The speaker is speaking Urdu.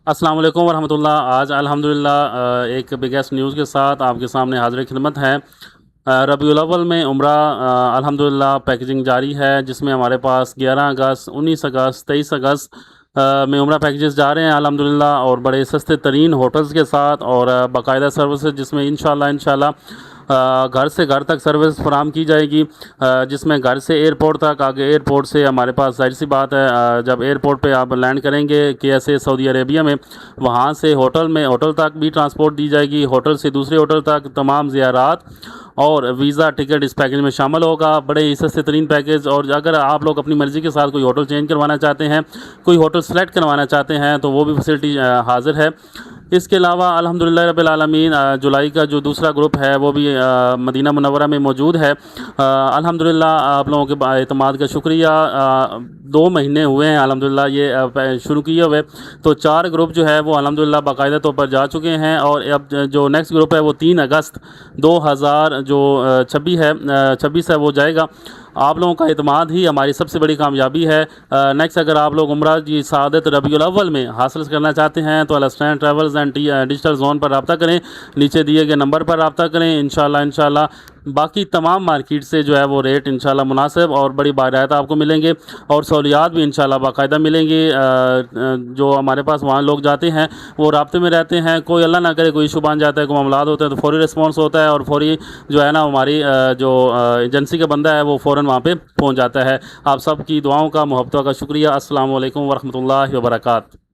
السلام علیکم ورحمۃ اللہ۔ آج الحمدللہ ایک بگیسٹ نیوز کے ساتھ آپ کے سامنے حاضر خدمت ہے۔ ربیع الاول میں عمرہ الحمدللہ پیکیجنگ جاری ہے، جس میں ہمارے پاس 11 اگست 19 اگست 23 اگست میں عمرہ پیکیجز جا رہے ہیں الحمدللہ، اور بڑے سستے ترین ہوٹلز کے ساتھ اور باقاعدہ سروسز، جس میں انشاءاللہ گھر سے گھر تک سروس فراہم کی جائے گی، جس میں گھر سے ایئرپورٹ تک، آگے ایئرپورٹ سے ہمارے پاس ظاہر سی بات ہے جب ایئرپورٹ پہ آپ لینڈ کریں گے KSA سعودی عربیہ میں، وہاں سے ہوٹل تک بھی ٹرانسپورٹ دی جائے گی، ہوٹل سے دوسرے ہوٹل تک تمام زیارات اور ویزا ٹکٹ اس پیکیج میں شامل ہوگا۔ بڑے ہی سستے ترین پیکیج، اور اگر آپ لوگ اپنی مرضی کے ساتھ کوئی ہوٹل چینج کروانا چاہتے ہیں، کوئی ہوٹل سلیکٹ کروانا چاہتے ہیں، تو وہ بھی فیسلٹی حاضر ہے۔ اس کے علاوہ الحمدللہ رب العالمین جولائی کا جو دوسرا گروپ ہے وہ بھی مدینہ منورہ میں موجود ہے۔ الحمدللہ آپ لوگوں کے اعتماد کا شکریہ۔ 2 مہینے ہوئے ہیں الحمدللہ یہ شروع کیے ہوئے، تو 4 گروپ جو ہے وہ الحمدللہ باقاعدہ طور پر جا چکے ہیں، اور اب جو نیکسٹ گروپ ہے وہ 3 اگست 2026 ہے وہ جائے گا۔ آپ لوگوں کا اعتماد ہی ہماری سب سے بڑی کامیابی ہے۔ نیکسٹ اگر آپ لوگ عمرہ کی سعادت ربیع الاول میں حاصل کرنا چاہتے ہیں تو الاسٹین ٹریولز اینڈ ڈیجیٹل زون پر رابطہ کریں، نیچے دیے گئے نمبر پر رابطہ کریں۔ انشاءاللہ باقی تمام مارکیٹ سے جو ہے وہ ریٹ انشاءاللہ مناسب اور بڑی باقاعدہ آپ کو ملیں گے، اور سہولیات بھی انشاءاللہ باقاعدہ ملیں گی۔ جو ہمارے پاس وہاں لوگ جاتے ہیں وہ رابطے میں رہتے ہیں، کوئی اللہ نہ کرے کوئی ایشو بن جاتا ہے، کوئی معاملات ہوتے ہیں تو فوری رسپانس ہوتا ہے، اور فوری جو ہے نا ہماری جو ایجنسی کا بندہ ہے وہ فوراً وہاں پہ پہنچ جاتا ہے۔ آپ سب کی دعاؤں کا، محبتوں کا شکریہ۔ السلام علیکم ورحمۃ اللہ وبرکاتہ۔